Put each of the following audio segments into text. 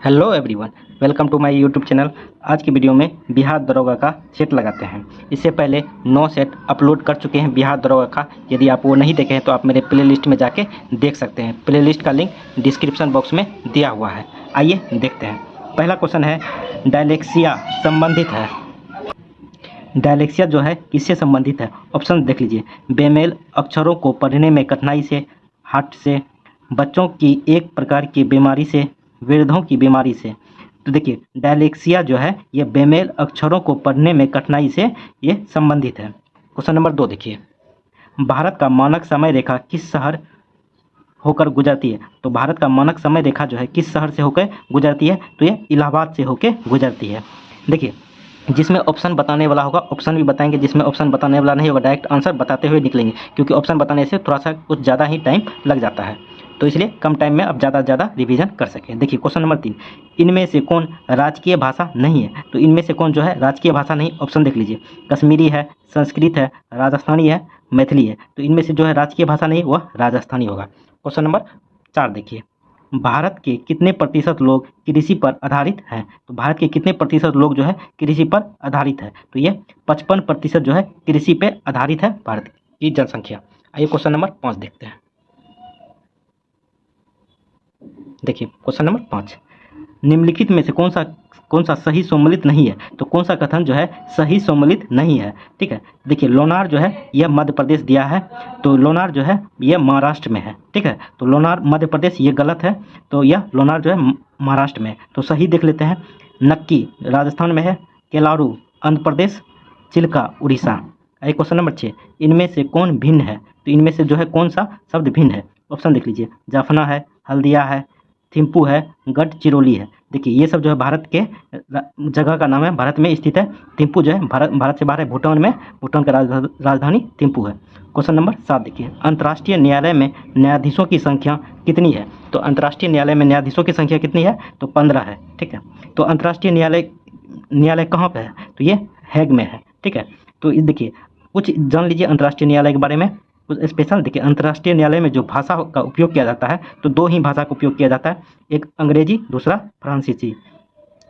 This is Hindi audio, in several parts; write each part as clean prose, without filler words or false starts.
Hello everyone, welcome to my YouTube channel. आज की वीडियो में बिहार दरोगा का सेट लगाते हैं। इससे पहले 9 सेट अपलोड कर चुके हैं बिहार दरोगा का। यदि आप वो नहीं देखे हैं तो आप मेरे प्लेलिस्ट में जाके देख सकते हैं। प्लेलिस्ट का लिंक डिस्क्रिप्शन बॉक्स में दिया हुआ है। आइए देखते हैं। पहला क्वेश्चन है, डायलेक्सिया संबंधित है। डायलेक्सिया जो है किससे संबंधित है? ऑप्शन देख लीजिए। बेमेल अक्षरों को पढ़ने में कठिनाई से, हार्ट से, बच्चों की एक प्रकार की बीमारी से, वृद्धों की बीमारी से। तो देखिए, डायलेक्सिया जो है ये बेमेल अक्षरों को पढ़ने में कठिनाई से ये संबंधित है। क्वेश्चन नंबर 2 देखिए, भारत का मानक समय रेखा किस शहर होकर गुजरती है? तो भारत का मानक समय रेखा जो है किस शहर से होकर गुजरती है? तो ये इलाहाबाद से होकर गुजरती है। देखिए, जिसमें ऑप्शन बताने वाला होगा ऑप्शन भी बताएंगे, जिसमें ऑप्शन बताने वाला नहीं होगा डायरेक्ट आंसर बताते हुए निकलेंगे, क्योंकि ऑप्शन बताने से थोड़ा सा कुछ ज़्यादा ही टाइम लग जाता है, तो इसलिए कम टाइम में आप ज़्यादा से ज़्यादा रिवीजन कर सकें। देखिए क्वेश्चन नंबर 3, इनमें से कौन राजकीय भाषा नहीं है? तो इनमें से कौन जो है राजकीय भाषा नहीं? ऑप्शन देख लीजिए। कश्मीरी है, संस्कृत है, राजस्थानी है, मैथिली है। तो इनमें से जो है राजकीय भाषा नहीं वह राजस्थानी होगा। क्वेश्चन नंबर 4 देखिए, भारत के कितने प्रतिशत लोग कृषि पर आधारित हैं? तो भारत के कितने प्रतिशत लोग जो है कृषि पर आधारित है? तो ये 55% जो है कृषि पे आधारित है भारत की जनसंख्या। आइए क्वेश्चन नंबर 5 देखते हैं। देखिए क्वेश्चन नंबर 5, निम्नलिखित में से कौन सा सही सम्मिलित नहीं है? तो कौन सा कथन जो है सही सम्मिलित नहीं है? ठीक है, देखिए लोनार जो है यह मध्य प्रदेश दिया है, तो लोनार जो है यह महाराष्ट्र में है। ठीक है, तो लोनार मध्य प्रदेश ये गलत है, तो यह लोनार जो है महाराष्ट्र में है। तो सही देख लेते हैं। नक्की राजस्थान में है, केलारू आंध्र प्रदेश, चिल्का उड़ीसा। आइए क्वेश्चन नंबर 6, इनमें से कौन भिन्न है? तो इनमें से जो है कौन सा शब्द भिन्न है? ऑप्शन देख लीजिए। जाफना है, हल्दिया है, थिम्पू है, गढ़चिरौली है। देखिए ये सब जो है भारत के जगह का नाम है, भारत में स्थित है। थिम्पू जो है भारत से बाहर है, भूटान में, भूटान का राजधानी थिम्पू है। क्वेश्चन नंबर 7 देखिए, अंतर्राष्ट्रीय न्यायालय में न्यायाधीशों की संख्या कितनी है? तो अंतर्राष्ट्रीय न्यायालय में न्यायाधीशों की संख्या कितनी है? तो 15 है। ठीक है, तो अंतर्राष्ट्रीय न्यायालय कहाँ पे है? तो ये हैग में है। ठीक है, तो देखिए कुछ जान लीजिए अंतर्राष्ट्रीय न्यायालय के बारे में कुछ स्पेशल। देखिए अंतर्राष्ट्रीय न्यायालय में जो भाषा का उपयोग किया जाता है, तो 2 ही भाषा का उपयोग किया जाता है, एक अंग्रेजी, दूसरा फ्रांसीसी।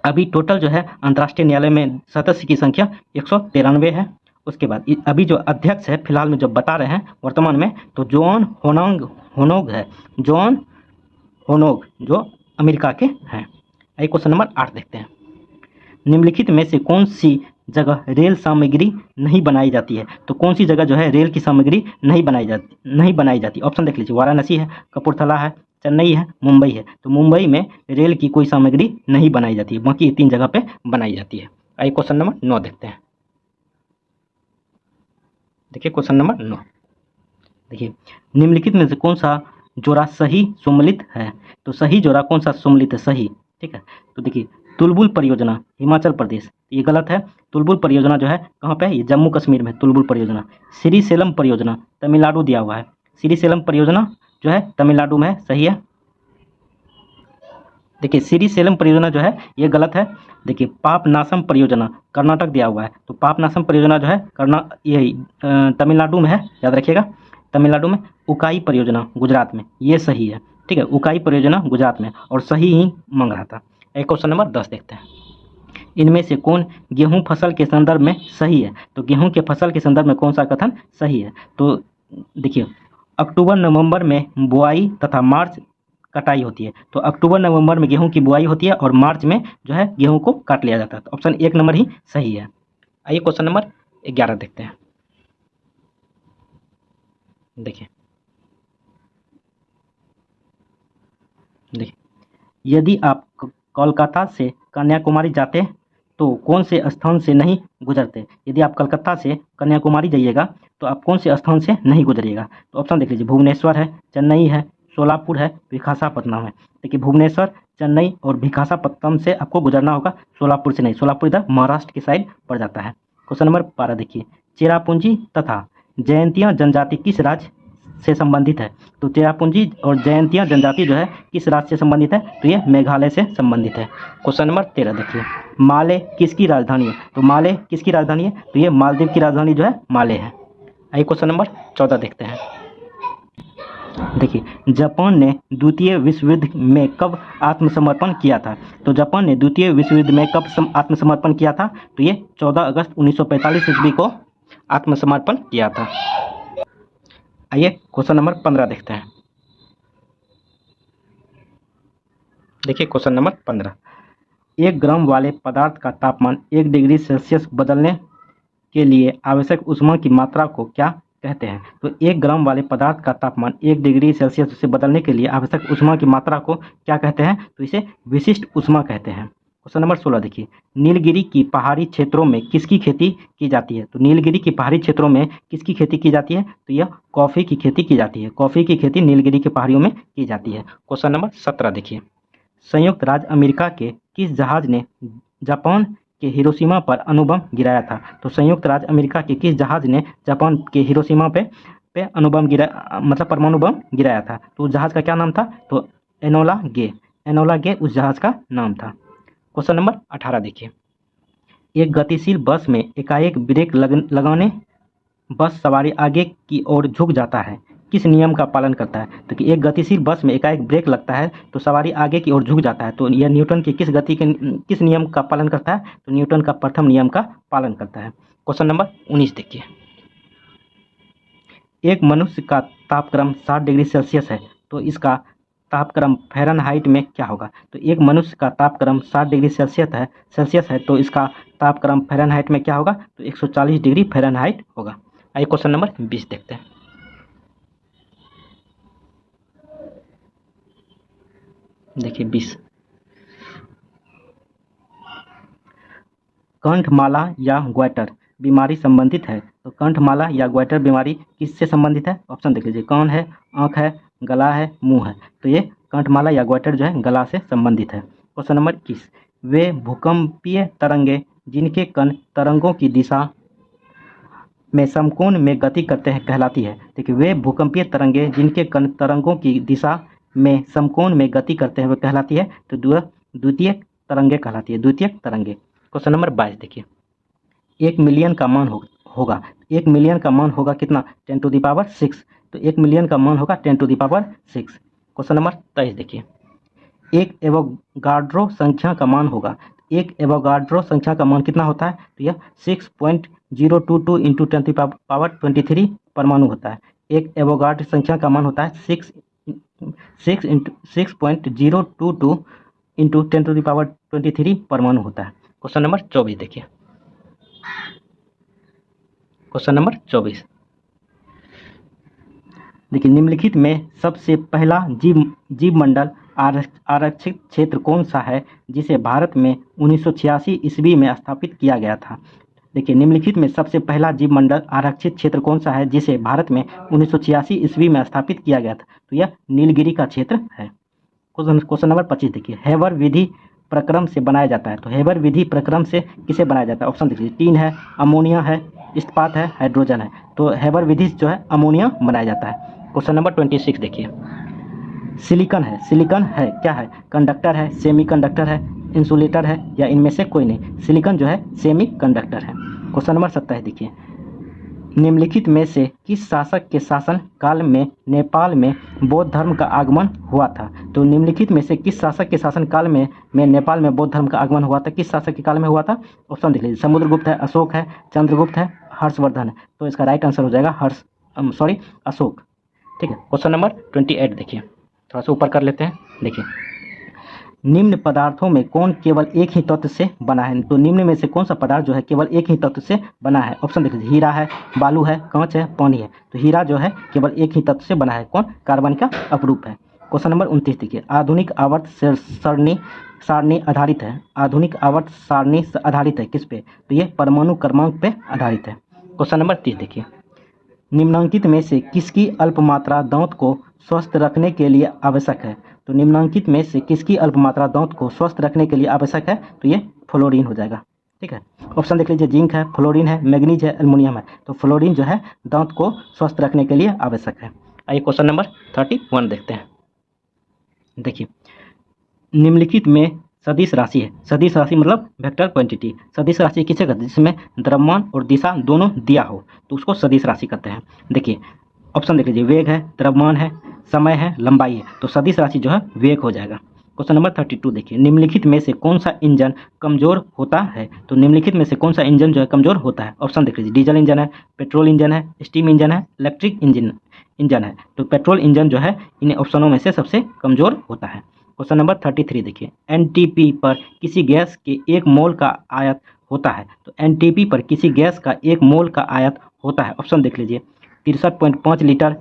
अभी टोटल जो है अंतर्राष्ट्रीय न्यायालय में सदस्य की संख्या 193 है। उसके बाद अभी जो अध्यक्ष है फिलहाल में जो बता रहे हैं वर्तमान में, तो जॉन होनोग है, जॉन होनोग जो अमेरिका के हैं। आइए क्वेश्चन नंबर 8 देखते हैं। निम्नलिखित में से कौन सी जगह रेल सामग्री नहीं बनाई जाती है? तो कौन सी जगह जो है रेल की सामग्री नहीं बनाई जाती? ऑप्शन देख लीजिए। वाराणसी है, कपूरथला है, चेन्नई है, मुंबई है। तो मुंबई में रेल की कोई सामग्री नहीं बनाई जाती है, बाकी 3 जगह पे बनाई जाती है। आइए क्वेश्चन नंबर 9 देखते हैं। देखिए क्वेश्चन नंबर 9 देखिए, निम्नलिखित में से कौन सा जोड़ा सही सम्मिलित है? तो सही जोड़ा कौन सा सम्मिलित है? सही। ठीक है, तो देखिए तुलबुल परियोजना हिमाचल प्रदेश, ये गलत है। तुलबुल परियोजना जो है कहाँ पे है? ये जम्मू कश्मीर में तुलबुल परियोजना। श्रीशैलम परियोजना तमिलनाडु दिया हुआ है। श्रीशैलम परियोजना जो है तमिलनाडु में है, सही है। देखिए श्रीशैलम परियोजना जो है ये गलत है। देखिए पापनासम परियोजना कर्नाटक दिया हुआ है, तो पापनासम परियोजना जो है तमिलनाडु में है, याद रखिएगा तमिलनाडु में। उकाई परियोजना गुजरात में, ये सही है। ठीक है, उकाई परियोजना गुजरात में, और सही ही मांग रहा था। एक क्वेश्चन नंबर 10 देखते हैं। इनमें से कौन गेहूं फसल के संदर्भ में सही है? तो गेहूं के फसल के संदर्भ में कौन सा कथन सही है? तो देखिए अक्टूबर नवंबर में बुआई तथा मार्च कटाई होती है। तो अक्टूबर नवंबर में गेहूं की बुआई होती है और मार्च में जो है गेहूं को काट लिया जाता है। तो ऑप्शन 1 नंबर ही सही है। आइए क्वेश्चन नंबर 11 देखते हैं। देखिए यदि आप कोलकाता से कन्याकुमारी जाते तो कौन से स्थान से नहीं गुजरते? यदि आप कलकत्ता से कन्याकुमारी जाइएगा तो आप कौन से स्थान से नहीं गुजरिएगा? तो ऑप्शन देख लीजिए। भुवनेश्वर है, चेन्नई है, सोलापुर है, विशाखापट्टनम है। देखिए भुवनेश्वर, चेन्नई और विशाखापट्टनम से आपको गुजरना होगा, सोलापुर से नहीं। सोलापुर इधर महाराष्ट्र की साइड पड़ जाता है। क्वेश्चन नंबर 12 देखिए, चेरापूंजी तथा जयंतिया जनजाति किस राज्य से संबंधित है? तो चेरापूंजी और जयंतिया जनजाति जो है किस राज्य से संबंधित है? तो ये मेघालय से संबंधित है। क्वेश्चन नंबर 13 देखिए, माले किसकी राजधानी है? तो माले किसकी राजधानी है? तो ये मालदीव की राजधानी जो है माले है। आइए क्वेश्चन नंबर 14 देखते हैं। देखिए जापान ने द्वितीय विश्व युद्ध में कब आत्मसमर्पण किया था? तो जापान ने द्वितीय विश्व युद्ध में कब आत्मसमर्पण किया था? तो ये 14 अगस्त 1945 ईस्वी को आत्मसमर्पण किया था। आइए क्वेश्चन नंबर 15 देखते हैं। देखिए क्वेश्चन नंबर 15, 1 ग्राम वाले पदार्थ का तापमान 1 डिग्री सेल्सियस बदलने के लिए आवश्यक ऊष्मा की मात्रा को क्या कहते हैं? तो 1 ग्राम वाले पदार्थ का तापमान 1 डिग्री सेल्सियस से बदलने के लिए आवश्यक ऊष्मा की मात्रा को क्या कहते हैं? तो इसे विशिष्ट ऊष्मा कहते हैं। क्वेश्चन नंबर 16 देखिए, नीलगिरी की पहाड़ी क्षेत्रों में किसकी खेती की जाती है? तो नीलगिरी की पहाड़ी क्षेत्रों में किसकी खेती की जाती है? तो यह कॉफ़ी की खेती की जाती है। कॉफ़ी की खेती नीलगिरी की पहाड़ियों में की जाती है। क्वेश्चन नंबर 17 देखिए, संयुक्त राज्य अमेरिका के किस जहाज ने जापान के हिरोशिमा पर अणुबम गिराया था? तो संयुक्त राज्य अमेरिका के किस जहाज ने जापान के हिरोशिमा पे अणुबम मतलब परमाणु बम गिराया था? तो उस जहाज का क्या नाम था? तो एनोला गे उस जहाज का नाम था। क्वेश्चन नंबर 18 देखिए, एक गतिशील बस में एकाएक ब्रेक लगाने बस सवारी आगे की ओर झुक जाता है, किस नियम का पालन करता है? तो कि एक गतिशील बस में एकाएक ब्रेक लगता है तो सवारी आगे की ओर झुक जाता है, तो यह न्यूटन की किस नियम का पालन करता है? तो न्यूटन का प्रथम नियम का पालन करता है। क्वेश्चन नंबर 19 देखिए, एक मनुष्य का तापक्रम 60 डिग्री सेल्सियस है तो इसका तापक्रम फ़ारेनहाइट में क्या होगा? तो एक मनुष्य का तापक्रम 60 डिग्री सेल्सियस है तो इसका तापक्रम फ़ारेनहाइट में क्या होगा? तो 140 डिग्री फ़ारेनहाइट होगा। आइए क्वेश्चन नंबर 20 देखते हैं। देखिए 20, कंठमाला या ग्वाइटर बीमारी संबंधित है तो कंठमाला या ग्वाइटर बीमारी किससे संबंधित है? ऑप्शन देख लीजिए, कान है, आँख है, गला है, मुंह है। तो ये कंठमाला या ग्वाइटर जो है गला से संबंधित है। क्वेश्चन नंबर 21, वे भूकंपीय तरंगे जिनके कण तरंगों की दिशा में समकोण में गति करते हैं कहलाती है। देखिए वे भूकंपीय तरंगे जिनके कण तरंगों की दिशा में समकोण में गति करते हैं वह कहलाती है तो द्वितीयक तरंगे कहलाती है, द्वितीयक तरंगे। क्वेश्चन नंबर 22 देखिए, 1 मिलियन का मान होगा 1 मिलियन का मान होगा कितना? 10 टू द पावर 6। तो 1 मिलियन का मान होगा 10 to the power 6। Question number 23 देखिए, एक एवोगाड्रो संख्या का मान होगा, एक एवोगाड्रो संख्या का मान कितना होता है? तो यह 6.022 इंटू 10 टू द पावर 23 परमाणु होता है। एक एवोगाड्रो संख्या का मान होता है 6.022 इंटू 10 टू द पावर 23 परमाणु होता है। क्वेश्चन नंबर 24 देखिए, क्वेश्चन नंबर 24 देखिए, निम्नलिखित में सबसे पहला जीव मंडल आरक्षित क्षेत्र कौन सा है जिसे भारत में 1986 ईस्वी में स्थापित किया गया था? देखिए निम्नलिखित में सबसे पहला जीव मंडल आरक्षित क्षेत्र कौन सा है जिसे भारत में 1986 ईस्वी में स्थापित किया गया था? तो यह नीलगिरी का क्षेत्र है। क्वेश्चन नंबर 25 देखिए, हैबर विधि प्रक्रम से बनाया जाता है तो हैबर विधि प्रक्रम से किसे बनाया जाता है? ऑप्शन देखिए, टीन है, अमोनिया है, इस्पात है, हाइड्रोजन है। तो हैबर विधि जो है अमोनिया बनाया जाता है। क्वेश्चन नंबर 26 देखिए, सिलिकॉन है क्या है? कंडक्टर है, सेमी कंडक्टर है, इंसुलेटर है या इनमें से कोई नहीं? सिलिकॉन जो है सेमी कंडक्टर है। क्वेश्चन नंबर 27 देखिए, निम्नलिखित में से किस शासक के शासन काल में नेपाल में बौद्ध धर्म का आगमन हुआ था? तो निम्नलिखित में से किस शासक के शासन काल में नेपाल में बौद्ध धर्म का आगमन हुआ था? किस शासक के काल में हुआ था? ऑप्शन देख लीजिए, समुद्रगुप्त है, अशोक है, चंद्रगुप्त है, हर्षवर्धन है। तो इसका राइट आंसर हो जाएगा अशोक। ठीक है। क्वेश्चन नंबर 28 देखिए, थोड़ा सा ऊपर कर लेते हैं। देखिए, निम्न पदार्थों में कौन केवल एक ही तत्व से बना है? तो निम्न में से कौन सा पदार्थ जो है केवल एक ही तत्व से बना है? ऑप्शन देखिए, हीरा है, बालू है, कांच है, पानी है। तो हीरा जो है केवल एक ही तत्व से बना है, कौन? कार्बन का अपरूप है। क्वेश्चन नंबर 29 देखिए, आधुनिक आवर्त सारणी आधारित है। आधुनिक आवर्त सारणी आधारित है किस पे? तो ये परमाणु क्रमांक पे आधारित है। क्वेश्चन नंबर 30 देखिए, निम्नांकित में से किसकी अल्प मात्रा दांत को स्वस्थ रखने के लिए आवश्यक है? तो निम्नांकित में से किसकी अल्प मात्रा दांत को स्वस्थ रखने के लिए आवश्यक है? तो ये फ्लोरीन हो जाएगा। ठीक है। ऑप्शन देख लीजिए, जिंक है, फ्लोरीन है, मैग्नीज है, एल्युमिनियम है। तो फ्लोरीन जो है दांत को स्वस्थ रखने के लिए आवश्यक है। आइए क्वेश्चन नंबर 31 देखते हैं। देखिए, निम्नलिखित में सदिश राशि है। सदिश राशि मतलब वेक्टर क्वांटिटी। सदिश राशि किसे कहते हैं? जिसमें द्रव्यमान और दिशा दोनों दिया हो तो उसको सदिश राशि कहते हैं। देखिए, ऑप्शन देख लीजिए, वेग है, द्रव्यमान है, समय है, लंबाई है, तो सदिश राशि जो है वेग हो जाएगा। क्वेश्चन नंबर 32 देखिए, निम्नलिखित में से कौन सा इंजन कमजोर होता है? तो निम्नलिखित में से कौन सा इंजन जो है कमजोर होता है? ऑप्शन देख लीजिए, डीजल इंजन है, पेट्रोल इंजन है, स्टीम इंजन है, इलेक्ट्रिक इंजन है। तो पेट्रोल इंजन जो है इन ऑप्शनों में से सबसे कमजोर होता है। क्वेश्चन नंबर 33 देखिए, एनटीपी पर किसी गैस के 1 मोल का आयत होता है। तो एनटीपी पर किसी गैस का 1 मोल का आयत होता है। ऑप्शन देख लीजिए, 63.5 लीटर,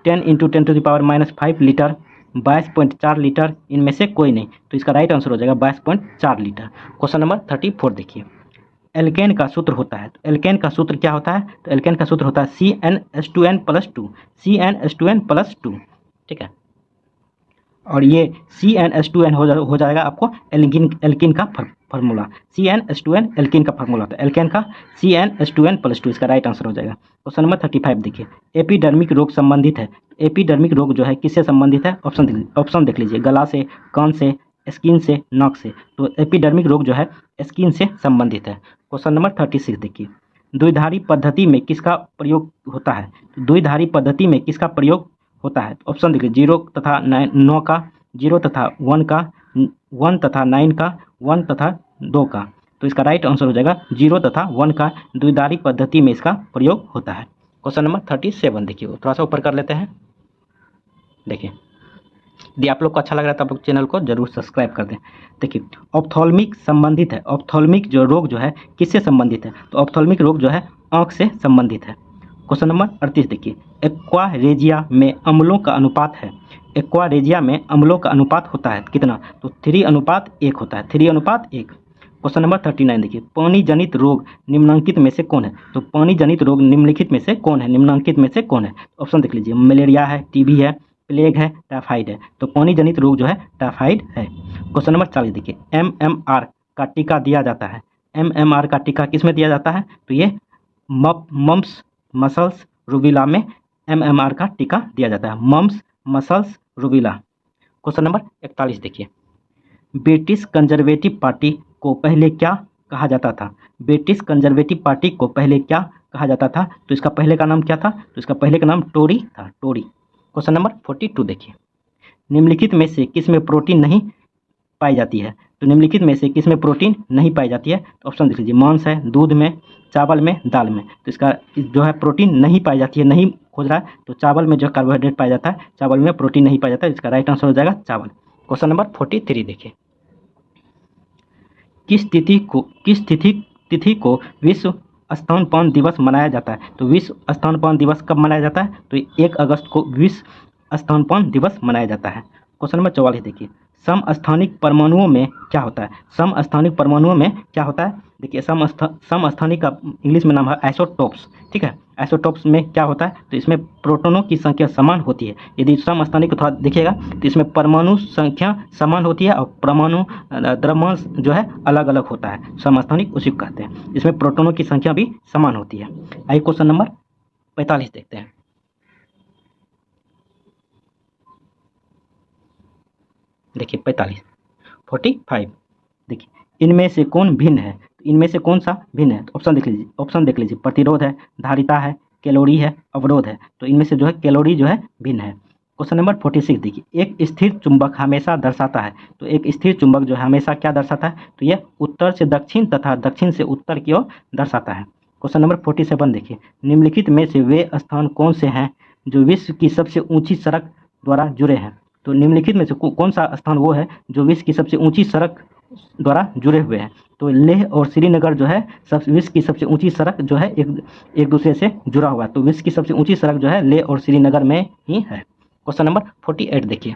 10 × 10⁻⁵ लीटर, 22.4 लीटर, इनमें से कोई नहीं। तो इसका राइट आंसर हो जाएगा 22.4 लीटर। क्वेश्चन नंबर 34 देखिए, एल्केन का सूत्र होता है। तो एल्केन का सूत्र क्या होता है? तो एल्केन का सूत्र होता है CnH2n+2, CnH2n+2, ठीक है। और ये CnH2n हो जाएगा आपको एल्किन का फार्मूला, CnH2n एल्किन का फार्मूला होता है, एल्केन का CnH2n+2, इसका राइट आंसर हो जाएगा। क्वेश्चन नंबर 35 देखिए, एपिडर्मिक रोग संबंधित है। एपिडर्मिक रोग जो है किससे संबंधित है? ऑप्शन देख लीजिए, गला से, कान से, स्किन से, नाक से। तो एपिडर्मिक रोग जो है स्किन से संबंधित है। क्वेश्चन नंबर 36 देखिए, द्विधारी पद्धति में किसका प्रयोग होता है? द्विधारी पद्धति में किसका प्रयोग होता है? ऑप्शन देखिए, 0 तथा 9 का, 0 तथा 1 का, 1 तथा 9 का, 1 तथा 2 का। तो इसका राइट आंसर हो जाएगा 0 तथा 1 का द्विधारी पद्धति में इसका प्रयोग होता है। क्वेश्चन नंबर 37 देखिए, थोड़ा सा ऊपर कर लेते हैं। देखिए, यदि आप लोग को अच्छा लग रहा है तो आप लोग चैनल को जरूर सब्सक्राइब कर दें। देखिए, ऑप्थोल्मिक संबंधित है। ऑप्थोल्मिक जो रोग जो है किससे संबंधित है? तो ऑप्थोल्मिक रोग जो है आँख से संबंधित है। क्वेश्चन नंबर 38 देखिए, एक्वारेजिया में अम्लों का अनुपात है। एक्वारेजिया में अम्लों का अनुपात होता है कितना? तो 3:1 होता है, 3:1। क्वेश्चन नंबर 39 देखिए, पानी जनित रोग निम्नलिखित में से कौन है? तो पानी जनित रोग निम्नलिखित में से कौन है? निम्नलिखित में से कौन है? ऑप्शन देख लीजिए, मलेरिया है, टीबी है, प्लेग है, टाइफाइड है। तो पानी जनित रोग जो है टाइफाइड है। क्वेश्चन नंबर 40 देखिए, MMR का टीका दिया जाता है। MMR का टीका किस में दिया जाता है? तो ये मम्प्स, मसल्स, रूबेला में MMR का टीका दिया जाता है, mumps, muscles, rubella. Question number 41 देखिए, ब्रिटिश कंजर्वेटिव पार्टी को पहले क्या कहा जाता था? ब्रिटिश कंजर्वेटिव पार्टी को पहले क्या कहा जाता था? तो इसका पहले का नाम क्या था? तो इसका पहले का नाम टोरी था, टोरी। क्वेश्चन नंबर 42 देखिए, निम्नलिखित में से किस में प्रोटीन नहीं पाई जाती है? तो निम्नलिखित में से किस में प्रोटीन नहीं पाई जाती है? तो ऑप्शन देख लीजिए, मांस है, दूध में, चावल में, दाल में। तो इसका जो है प्रोटीन नहीं पाई जाती है, नहीं खोज रहा है, तो चावल में जो कार्बोहाइड्रेट पाया जाता है, चावल में प्रोटीन नहीं पाया जाता है, इसका राइट आंसर हो जाएगा चावल। क्वेश्चन नंबर 43 देखिए, किस तिथि को विश्व स्तनपान दिवस मनाया जाता है? तो विश्व स्तनपान दिवस कब मनाया जाता है? तो 1 अगस्त को विश्व स्तनपान दिवस मनाया जाता है। क्वेश्चन नंबर 44 देखिए, समस्थानिक परमाणुओं में क्या होता है? समस्थानिक परमाणुओं में क्या होता है? देखिए, समस्थानिक का इंग्लिश में नाम है आइसोटोप्स, ठीक है। आइसोटोप्स में क्या होता है? तो इसमें प्रोटॉनों की संख्या समान होती है। यदि समस्थानिक को थोड़ा देखिएगा तो इसमें परमाणु संख्या समान होती है और परमाणु द्रव्यमान जो है अलग अलग होता है। समस्थानिक उसी को कहते हैं, इसमें प्रोटॉनों की संख्या भी समान होती है। आइए क्वेश्चन नंबर 45 देखते हैं। देखिए 45 देखिए, इनमें से कौन भिन्न है? तो इनमें से कौन सा भिन्न है? तो ऑप्शन देख लीजिए, प्रतिरोध है, धारिता है, कैलोरी है, अवरोध है। तो इनमें से जो है कैलोरी जो है भिन्न है। क्वेश्चन नंबर 46 देखिए, एक स्थिर चुंबक हमेशा दर्शाता है। तो एक स्थिर चुंबक जो है हमेशा क्या दर्शाता है? तो यह उत्तर से दक्षिण तथा दक्षिण से उत्तर की ओर दर्शाता है। क्वेश्चन नंबर 47 देखिए, निम्नलिखित में से वे स्थान कौन से हैं जो विश्व की सबसे ऊंची सड़क द्वारा जुड़े हैं? तो निम्नलिखित में से कौन सा स्थान वो है जो विश्व की सबसे ऊंची सड़क द्वारा जुड़े हुए हैं? तो लेह और श्रीनगर जो है विश्व की सबसे ऊंची सड़क जो है एक दूसरे से जुड़ा हुआ है। तो विश्व की सबसे ऊंची सड़क जो है लेह और श्रीनगर में ही है। क्वेश्चन नंबर 48 देखिए,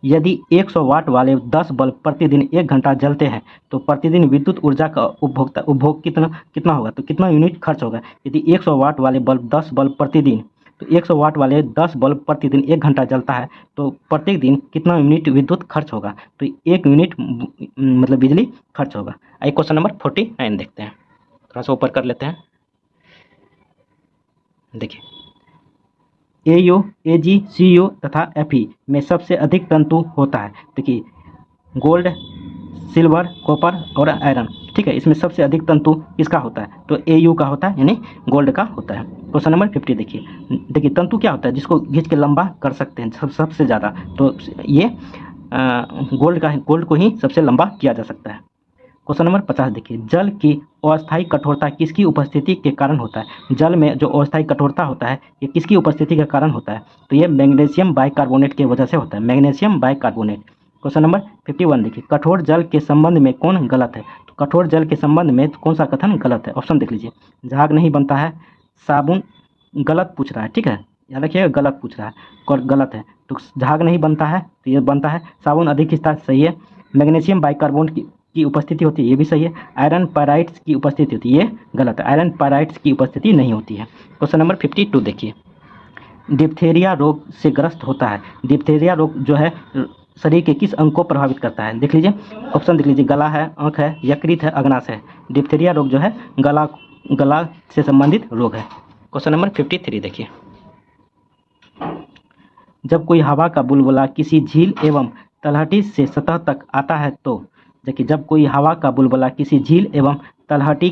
यदि 100 वाट वाले 10 बल्ब प्रतिदिन 1 घंटा जलते हैं तो प्रतिदिन विद्युत ऊर्जा का उपभोग कितना होगा? तो कितना यूनिट खर्च होगा? यदि 100 वाट वाले बल्ब 10 बल्ब प्रतिदिन, तो 100 वाट वाले 10 बल्ब प्रतिदिन 1 घंटा जलता है तो प्रत्येक दिन कितना यूनिट विद्युत खर्च होगा? तो 1 यूनिट मतलब बिजली खर्च होगा। आइए क्वेश्चन नंबर 49 देखते हैं, थोड़ा सा ऊपर कर लेते हैं। देखिए, AU, AG, CU तथा Fe में सबसे अधिक तंतु होता है। देखिए, गोल्ड, सिल्वर, कॉपर और आयरन, ठीक ठीक है, इसमें सबसे अधिक तंतु किसका होता है, तो Au का होता है, यानी गोल्ड का होता है। क्वेश्चन नंबर 50 देखिए तंतु क्या होता है, जिसको खींच के लंबा कर सकते हैं सबसे ज़्यादा, तो ये गोल्ड को ही सबसे लंबा किया जा सकता है। क्वेश्चन नंबर 50 देखिए, जल की अस्थायी कठोरता किसकी उपस्थिति के कारण होता है। जल में जो अस्थायी कठोरता होता है ये किसकी उपस्थिति के कारण होता है, तो ये मैग्नीशियम बाइकार्बोनेट की वजह से होता है, मैग्नीशियम बाइकार्बोनेट। क्वेश्चन नंबर 51 देखिए, कठोर जल के संबंध में कौन गलत है, तो कठोर जल के संबंध में कौन सा कथन गलत है, ऑप्शन देख लीजिए। झाग नहीं बनता है, साबुन, गलत पूछ रहा है, ठीक है, याद रखिएगा गलत पूछ रहा है और गलत है, तो झाग नहीं बनता है तो ये बनता है, साबुन अधिक खिंचता है, सही है, मैग्नीशियम बाइकार्बोनेट की उपस्थिति होती है, ये भी सही है, आयरन पायराइट्स की उपस्थिति होती है, ये गलत है, आयरन पायराइट्स की उपस्थिति नहीं होती है। क्वेश्चन नंबर 52 देखिए, डिप्थेरिया रोग से ग्रस्त होता है, डिप्थेरिया रोग जो है शरीर के किस अंग को प्रभावित करता है, देख लीजिए, ऑप्शन देख लीजिए, गला है, आंख है, यकृत है, अग्नाशय है। डिप्थेरिया रोग जो है गला से संबंधित रोग है। क्वेश्चन नंबर 53 देखिए, जब कोई हवा का बुलबुला किसी झील एवं तलहटी से सतह तक आता है तो, देखिए जब कोई हवा का बुलबुला किसी झील एवं तलहटी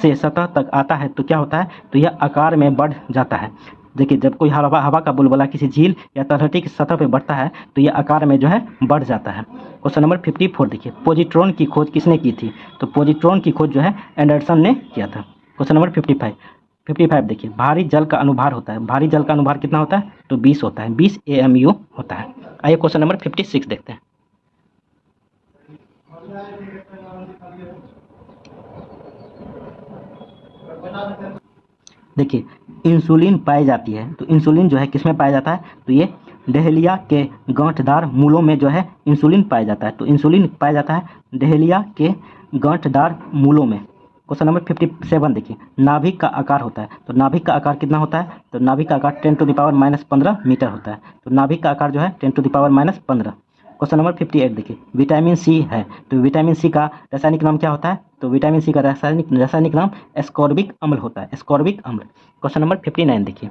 से सतह तक आता है तो क्या होता है, तो यह आकार में बढ़ जाता है। देखिए जब कोई हवा का बुलबुला किसी झील या तलहटी की सतह पर बढ़ता है तो यह आकार में जो है बढ़ जाता है। क्वेश्चन नंबर 54 देखिए, पॉजिट्रॉन की खोज किसने की थी, तो पॉजिट्रॉन की खोज जो है एंडरसन ने किया था। क्वेश्चन नंबर 55 देखिए, भारी जल का अनुभार होता है, भारी जल का अनुभार कितना होता है, तो 20 होता है, 20 AMU होता है। आइए क्वेश्चन नंबर 56 देखते हैं। देखिए इंसुलिन पाई जाती है, तो इंसुलिन जो है किसमें पाया जाता है, तो ये डहेलिया के गांठदार मूलों में जो है इंसुलिन पाया जाता है, तो इंसुलिन पाया जाता है डहेलिया के गांठदार मूलों में। क्वेश्चन नंबर 57 देखिए, नाभिक का आकार होता है, तो नाभिक का आकार कितना होता है, तो नाभिक का आकार 10⁻⁻15 मीटर होता है, तो नाभिक का आकार जो है 10⁻⁻15। क्वेश्चन नंबर 58 देखिए, विटामिन सी है, तो विटामिन सी का रासायनिक नाम क्या होता है, तो विटामिन सी का रासायनिक नाम एस्कॉर्बिक अम्ल होता है, एस्कॉर्बिक अम्ल। क्वेश्चन नंबर 59 देखिए,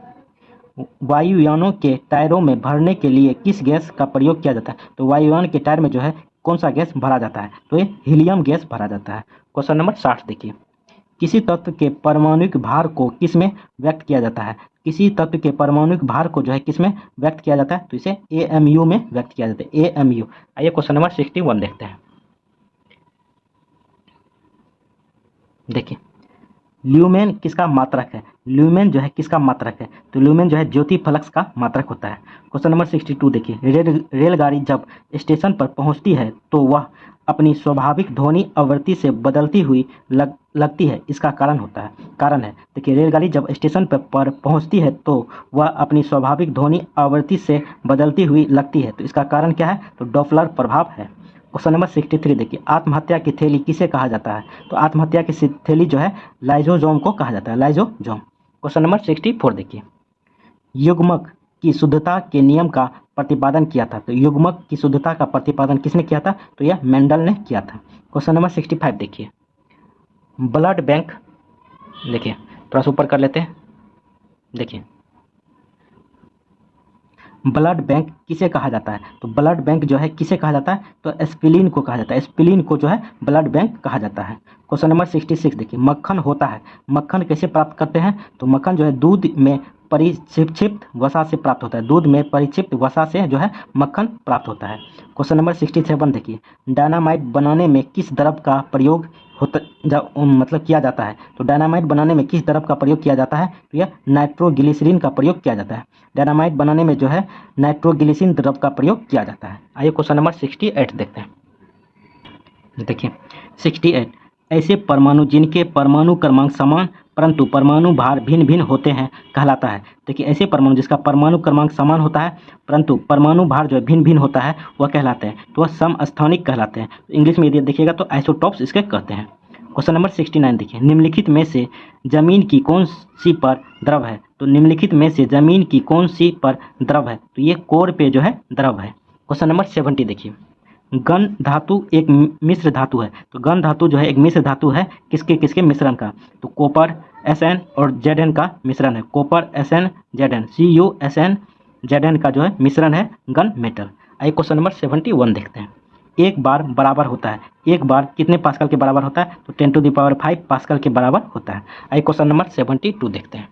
वायुयानों के टायरों में भरने के लिए किस गैस का प्रयोग किया जाता है, तो वायुयान के टायर में जो है कौन सा गैस भरा जाता है, तो ये हीलियम गैस भरा जाता है। क्वेश्चन नंबर 60 देखिए, किसी तत्व के परमाणुक भार को किसमें व्यक्त किया जाता है, किसी तत्व के परमाणुक भार को जो है किसमें व्यक्त किया जाता है, तो इसे AMU में व्यक्त किया जाता है, AMU। आइए क्वेश्चन नंबर 61 देखते हैं। देखिए ल्यूमेन किसका मात्रक है, ल्यूमेन जो है किसका मात्रक है, तो ल्यूमेन जो है ज्योति फ्लक्स का मात्रक होता है। क्वेश्चन नंबर 62 देखिए, रेलगाड़ी जब स्टेशन पर पहुंचती है तो वह अपनी स्वाभाविक ध्वनि आवृत्ति से बदलती हुई लगती है, इसका कारण है देखिए, रेलगाड़ी जब स्टेशन पर पहुंचती है तो वह अपनी स्वाभाविक ध्वनि आवृत्ति से बदलती हुई लगती है, तो इसका कारण क्या है, तो डॉपलर प्रभाव है। क्वेश्चन नंबर 63 देखिए, आत्महत्या की थैली किसे कहा जाता है, तो आत्महत्या की थैली जो है लाइजोजोम को कहा जाता है, लाइजोजोम। क्वेश्चन नंबर 64 देखिए, युग्मक की शुद्धता के नियम का प्रतिपादन किया था, तो युग्मक की शुद्धता का प्रतिपादन किसने किया था, तो यह मेंडल ने किया था। क्वेश्चन नंबर 65 देखिए, ब्लड बैंक, देखिए थोड़ा सा ऊपर कर लेते हैं, देखिए ब्लड बैंक किसे कहा जाता है, तो ब्लड बैंक जो है किसे कहा जाता है, तो एस्पिलिन को कहा जाता है, एस्पिलिन को जो है ब्लड बैंक कहा जाता है। क्वेश्चन नंबर 66 देखिए, मक्खन होता है, मक्खन कैसे प्राप्त करते हैं, तो मक्खन जो है दूध में परिक्षिप्त वसा से प्राप्त होता है, दूध में परिक्षिप्त वसा से जो है मक्खन प्राप्त होता है। क्वेश्चन नंबर 67 देखिए, डायनामाइट बनाने में किस द्रव का प्रयोग किया जाता है, तो डायनामाइट बनाने में किस द्रव का प्रयोग किया जाता है, तो यह नाइट्रोग्लिसरीन का प्रयोग किया जाता है, डायनामाइट बनाने में जो है नाइट्रोग्लिसरीन द्रव का प्रयोग किया जाता है। आइए क्वेश्चन नंबर 68 देखते हैं। देखिए 68, ऐसे परमाणु जिनके परमाणु क्रमांक समान परंतु परमाणु भार भिन्न भिन्न होते हैं कहलाता है। देखिए ऐसे परमाणु जिसका परमाणु क्रमांक समान होता है परंतु परमाणु भार जो है भिन्न भिन्न होता है वह कहलाते हैं, तो वह समस्थानिक कहलाते हैं। इंग्लिश में यदि देखिएगा तो आइसोटॉप्स इसके कहते हैं। क्वेश्चन नंबर 69 देखिए, निम्नलिखित में से जमीन की कौन सी पर द्रव है, तो निम्नलिखित में से जमीन की कौन सी पर द्रव है, तो ये कोर पे जो है द्रव है। क्वेश्चन नंबर 70 देखिए, गन धातु एक मिश्र धातु है, तो गन धातु जो है एक मिश्र धातु है, किसके किसके मिश्रण का, तो कॉपर Sn और Zn का मिश्रण है, copper Sn Zn, CuSn Zn का जो है मिश्रण है गन मेटल। आइए क्वेश्चन नंबर 71 देखते हैं। एक बार बराबर होता है, एक बार कितने पास्कल के बराबर होता है, तो 10⁵ पास्कल के बराबर होता है। आइए क्वेश्चन नंबर 72 देखते हैं।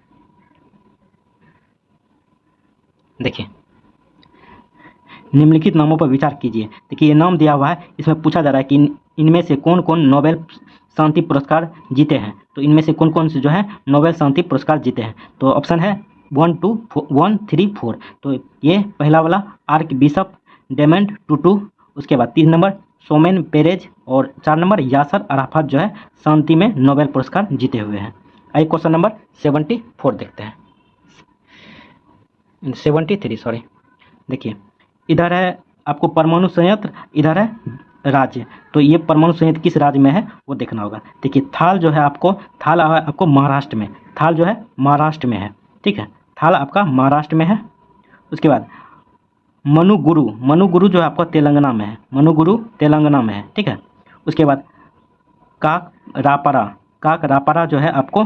देखिए, निम्नलिखित नामों पर विचार कीजिए। देखिए ये नाम दिया हुआ है, इसमें पूछा जा रहा है कि इनमें से कौन कौन नोबेल शांति पुरस्कार जीते हैं। तो इनमें से कौन कौन से जो है नोबेल शांति पुरस्कार जीते हैं। तो ऑप्शन है 1, 2, 1, 3, 4। तो ये पहला वाला आर्क बिशप डेमंड टूटू, उसके बाद 3 नंबर सोमेन पेरेज और 4 नंबर यासर अराफात जो है शांति में नोबेल पुरस्कार जीते हुए हैं। आइए क्वेश्चन नंबर 74 देखते हैं, 73 सॉरी। देखिए इधर है आपको परमाणु संयंत्र, इधर है राज्य। तो ये परमाणु संयंत्र किस राज्य में है वो देखना होगा। देखिए थाल जो है आपको महाराष्ट्र में, थाल जो है महाराष्ट्र में है, ठीक है, थाल आपका महाराष्ट्र में है। उसके बाद मनुगुरु जो है आपका तेलंगाना में है, मनुगुरु तेलंगाना में है, ठीक है। उसके बाद काकरापारा जो है आपको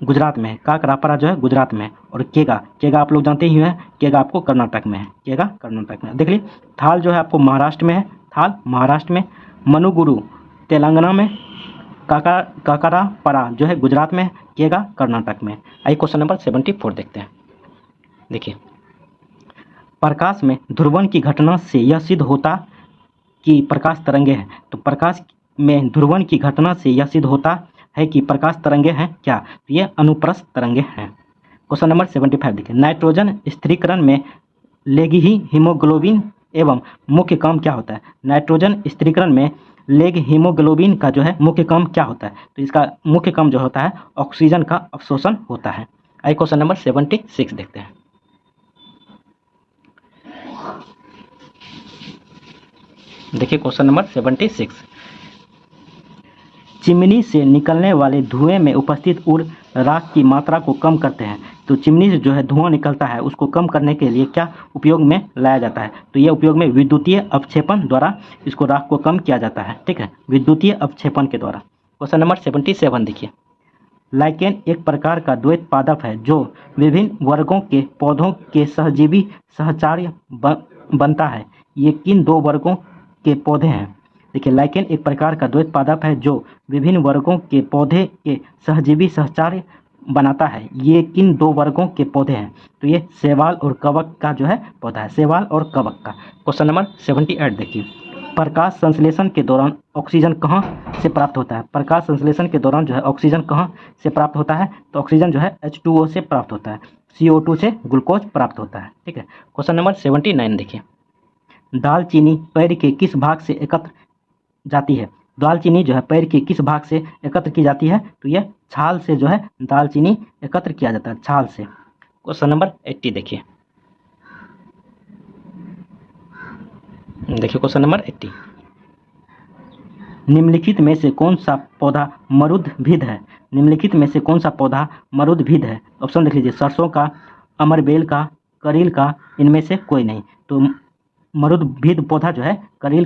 गुजरात में है, काकरापारा जो है गुजरात में है। और केगा आप लोग जानते ही हैं, केगा आपको कर्नाटक में है, केगा कर्नाटक में। देख लीजिए थाल जो है आपको महाराष्ट्र में है, थाल महाराष्ट्र में, मनुगुरु तेलंगाना में, काकरापारा जो है गुजरात में, केगा कर्नाटक में। आइए क्वेश्चन नंबर 74 देखते हैं। देखिए प्रकाश में ध्रुवण की घटना से यह सिद्ध होता कि प्रकाश तरंगे हैं। तो प्रकाश में ध्रुवण की घटना से यह सिद्ध होता है कि प्रकाश तरंगे हैं क्या, तो ये अनुप्रस्थ तरंगे हैं। क्वेश्चन नंबर 75 देखिए, नाइट्रोजन स्थिरीकरण में लेगी हीमोग्लोबिन एवं मुख्य काम क्या होता है। नाइट्रोजन स्थिरीकरण में लेग हीमोग्लोबिन का जो है मुख्य काम क्या होता है, तो इसका मुख्य काम जो होता है ऑक्सीजन का अवशोषण होता है। आइए क्वेश्चन नंबर 76 देखते हैं। देखिए क्वेश्चन नंबर 76, चिमनी से निकलने वाले धुएं में उपस्थित उड़ राख की मात्रा को कम करते हैं। तो चिमनी से जो है धुआं निकलता है उसको कम करने के लिए क्या उपयोग में लाया जाता है, तो यह उपयोग में विद्युतीय अवक्षेपण द्वारा इसको राख को कम किया जाता है, ठीक है, विद्युतीय अवक्षेपण के द्वारा। क्वेश्चन नंबर 77 देखिए, लाइकेन एक प्रकार का द्वैत पादप है जो विभिन्न वर्गों के पौधों के सहजीवी सहचार्य बनता है। ये किन 2 वर्गों के पौधे हैं। देखिए लाइकेन एक प्रकार का द्वैत पादप है जो विभिन्न वर्गों के पौधे के सहजीवी सहचार्य बनाता है। ये किन 2 वर्गों के पौधे हैं, तो ये शैवाल और कवक का जो है पौधा है, शैवाल और कवक का। क्वेश्चन नंबर 78 देखिए, प्रकाश संश्लेषण के दौरान ऑक्सीजन कहाँ से प्राप्त होता है। प्रकाश संश्लेषण के दौरान जो है ऑक्सीजन कहाँ से प्राप्त होता है, तो ऑक्सीजन जो है H2O से प्राप्त होता है, CO2 से ग्लूकोज प्राप्त होता है, ठीक है। क्वेश्चन नंबर 79 देखिए, दालचीनी पैर के किस भाग से एकत्र जाती है। दालचीनी जो है पैर के किस भाग से एकत्र की जाती है, तो यह छाल से जो है दालचीनी एकत्र किया जाता है, छाल से। क्वेश्चन नंबर 80 देखिए, क्वेश्चन नंबर 80, निम्नलिखित में से कौन सा पौधा मरुद्भिद है। निम्नलिखित में से कौन सा पौधा मरुद्भिद है। ऑप्शन देख लीजिए, सरसों का, अमरबेल का, करील का, इनमें से कोई नहीं। तो मरुद्भिद पौधा जो है करील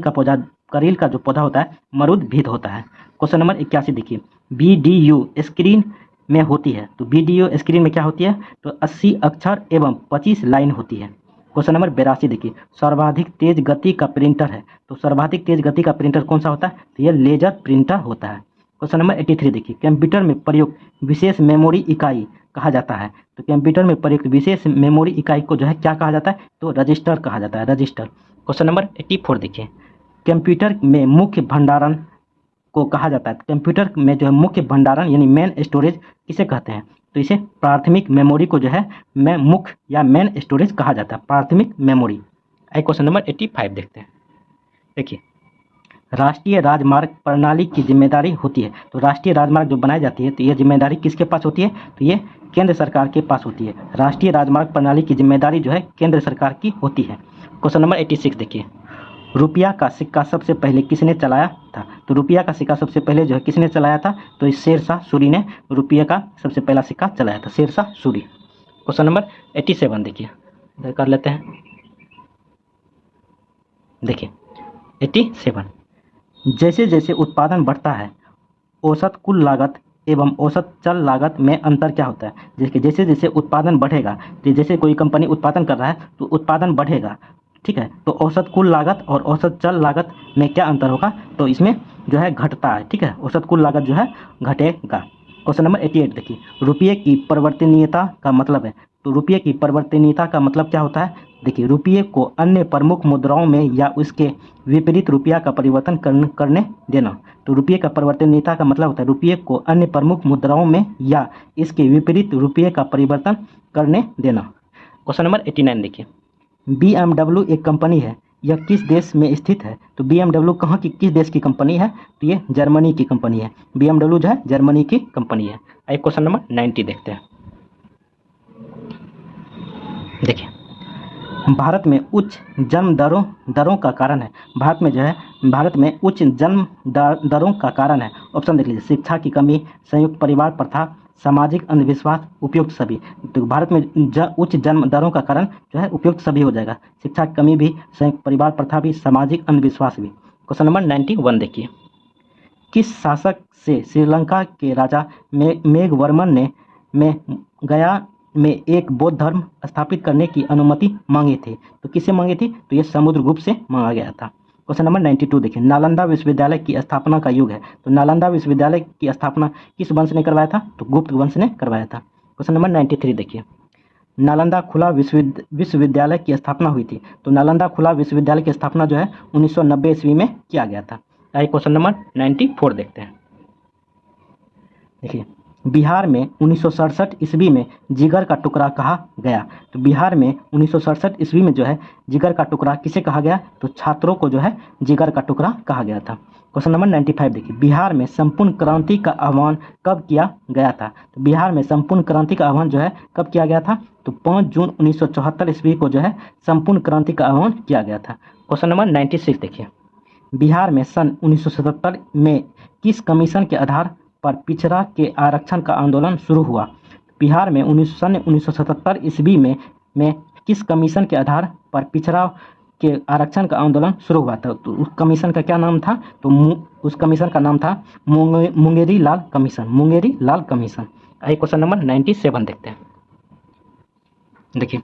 का जो पौधा होता है मरुद्भिद होता है। क्वेश्चन नंबर 81 देखिए, BDU स्क्रीन में होती है। तो BDU स्क्रीन में क्या होती है, तो 80 अक्षर एवं 25 लाइन होती है। क्वेश्चन नंबर 82 देखिए, सर्वाधिक तेज गति का प्रिंटर है। तो सर्वाधिक तेज गति का प्रिंटर कौन सा होता है, तो यह लेजर प्रिंटर होता है। क्वेश्चन नंबर 83 देखिए, कंप्यूटर में प्रयुक्त विशेष मेमोरी इकाई कहा जाता है। तो कंप्यूटर में प्रयुक्त विशेष मेमोरी इकाई को जो है क्या कहा जाता है, तो रजिस्टर कहा जाता है, रजिस्टर। क्वेश्चन नंबर 84 देखिए, कंप्यूटर में मुख्य भंडारण को कहा जाता है। कंप्यूटर में जो है मुख्य भंडारण यानी मेन स्टोरेज किसे कहते हैं, तो इसे प्राथमिक मेमोरी को जो है मुख्य या मेन स्टोरेज कहा जाता है, प्राथमिक मेमोरी। आइए क्वेश्चन नंबर 85 देखते हैं। देखिए, राष्ट्रीय राजमार्ग प्रणाली की जिम्मेदारी होती है। तो राष्ट्रीय राजमार्ग जो बनाई जाती है तो यह जिम्मेदारी किसके पास होती है, तो ये केंद्र सरकार के पास होती है। राष्ट्रीय राजमार्ग प्रणाली की जिम्मेदारी जो है केंद्र सरकार की होती है। क्वेश्चन नंबर 86 देखिए, रुपया का सिक्का सबसे पहले किसने चलाया था। तो रुपया का सिक्का सबसे पहले जो है किसने चलाया था, तो इस शेरशाह सूरी ने रुपये का सबसे पहला सिक्का चलाया था, शेरशाह सूरी। क्वेश्चन नंबर 87 देखिए, इधर कर लेते हैं। देखिए 87, जैसे जैसे उत्पादन बढ़ता है औसत कुल लागत एवं औसत चल लागत में अंतर क्या होता है। जैसे जैसे उत्पादन बढ़ेगा, जैसे कोई कंपनी उत्पादन कर रहा है तो उत्पादन बढ़ेगा ठीक है। तो औसत कुल लागत और औसत चल लागत में क्या अंतर होगा, तो इसमें जो है घटता है, ठीक है, औसत कुल लागत जो है घटेगा। क्वेश्चन नंबर 88 देखिए, रुपये की परिवर्तनीयता का मतलब है। तो रुपये की परिवर्तनीयता का मतलब क्या होता है, देखिए रुपये को अन्य प्रमुख मुद्राओं में या उसके विपरीत रुपया का परिवर्तन करने देना। तो रुपये का परिवर्तनीयता का मतलब होता है रुपये को अन्य प्रमुख मुद्राओं में या इसके विपरीत रुपये का परिवर्तन करने देना। क्वेश्चन नंबर 89 देखिए, BMW एक कंपनी है, यह किस देश में स्थित है। तो BMW कहाँ की, किस देश की कंपनी है, तो ये जर्मनी की कंपनी है। BMW जो है जर्मनी की कंपनी है। आइए क्वेश्चन नंबर 90 देखते हैं। देखिए, भारत में उच्च जन्म दरों का कारण है। भारत में उच्च जन्म दरों का कारण है। ऑप्शन देख लीजिए, शिक्षा की कमी, संयुक्त परिवार प्रथा, सामाजिक अंधविश्वास, उपयुक्त सभी। तो भारत में उच्च जन्म दरों का कारण जो है उपयुक्त सभी हो जाएगा। शिक्षा की कमी भी, संयुक्त परिवार प्रथा भी, सामाजिक अंधविश्वास भी। क्वेश्चन नंबर 91 देखिए, किस शासक से श्रीलंका के राजा मेघवर्मन ने गया में एक बौद्ध धर्म स्थापित करने की अनुमति मांगी थी। तो किससे मांगी थी, तो ये समुद्रगुप्त से मांगा गया था। क्वेश्चन नंबर 92 देखिए, नालंदा विश्वविद्यालय की स्थापना का युग है। तो नालंदा विश्वविद्यालय की स्थापना किस वंश ने करवाया था, तो गुप्त वंश ने करवाया था। क्वेश्चन नंबर 93 देखिए, नालंदा खुला विश्वविद्यालय की स्थापना हुई थी। तो नालंदा खुला विश्वविद्यालय की स्थापना जो है 1990 ईस्वी में किया गया था। आइए क्वेश्चन नंबर 94 देखते हैं। देखिए, बिहार में 1967 ईस्वी में जिगर का टुकड़ा कहा गया। तो बिहार में 1967 ईस्वी में जो है जिगर का टुकड़ा किसे कहा गया, तो छात्रों को जो है जिगर का टुकड़ा कहा गया था। क्वेश्चन नंबर 95 देखिए, बिहार में संपूर्ण क्रांति का आह्वान कब किया गया था। तो बिहार में संपूर्ण क्रांति का आह्वान जो है कब किया गया था, तो 5 जून 1974 ईस्वी को जो है संपूर्ण क्रांति का आह्वान किया गया था। क्वेश्चन नंबर 96 देखिए, बिहार में सन 1977 में किस कमीशन के आधार पर पिछड़ा के आरक्षण का आंदोलन शुरू हुआ। बिहार में 1977 ईस्वी में किस कमीशन के आधार पर पिछड़ा के आरक्षण का आंदोलन शुरू हुआ था। तो उस कमीशन का क्या नाम था, तो उस कमीशन का नाम था मुंगेरी लाल कमीशन, मुंगेरी लाल कमीशन। आइए क्वेश्चन नंबर 97 देखते हैं। देखिए,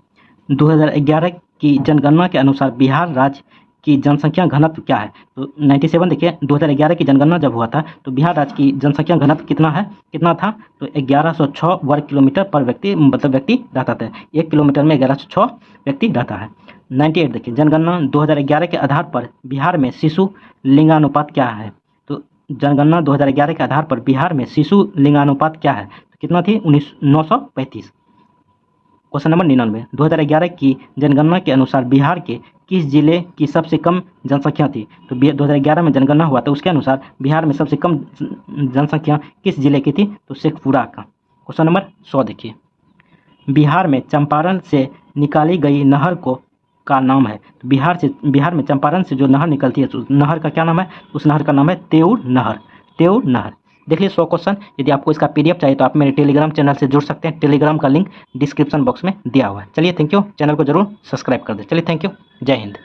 2011 की जनगणना के अनुसार बिहार राज्य की जनसंख्या घनत्व क्या है। तो 97 देखिए, 2011 की जनगणना जब हुआ था तो बिहार राज्य की जनसंख्या घनत्व कितना था, तो 1106 वर्ग किलोमीटर पर व्यक्ति, मतलब व्यक्ति रहता था। 1 किलोमीटर में 1106 व्यक्ति रहता है। 98 देखिए, जनगणना 2011 के आधार पर बिहार में शिशु लिंगानुपात क्या है। तो जनगणना 2011 के आधार पर बिहार में शिशु लिंगानुपात क्या है, तो कितना थी, 935। क्वेश्चन नंबर 99, 2011 की जनगणना के अनुसार बिहार के किस जिले की सबसे कम जनसंख्या थी। तो 2011 में जनगणना हुआ तो उसके अनुसार बिहार में सबसे कम जनसंख्या किस जिले की थी, तो शेखपुरा का। क्वेश्चन नंबर 100 देखिए, बिहार में चंपारण से निकाली गई नहर का नाम है। तो बिहार में चंपारण से जो नहर निकलती है तो नहर का क्या नाम है, उस नहर का नाम है तेउर नहर, तेउर नहर। देखिए 100 क्वेश्चन। यदि आपको इसका PDF चाहिए तो आप मेरे टेलीग्राम चैनल से जुड़ सकते हैं। टेलीग्राम का लिंक डिस्क्रिप्शन बॉक्स में दिया हुआ है। चलिए थैंक यू, चैनल को जरूर सब्सक्राइब कर दें। चलिए थैंक यू, जय हिंद।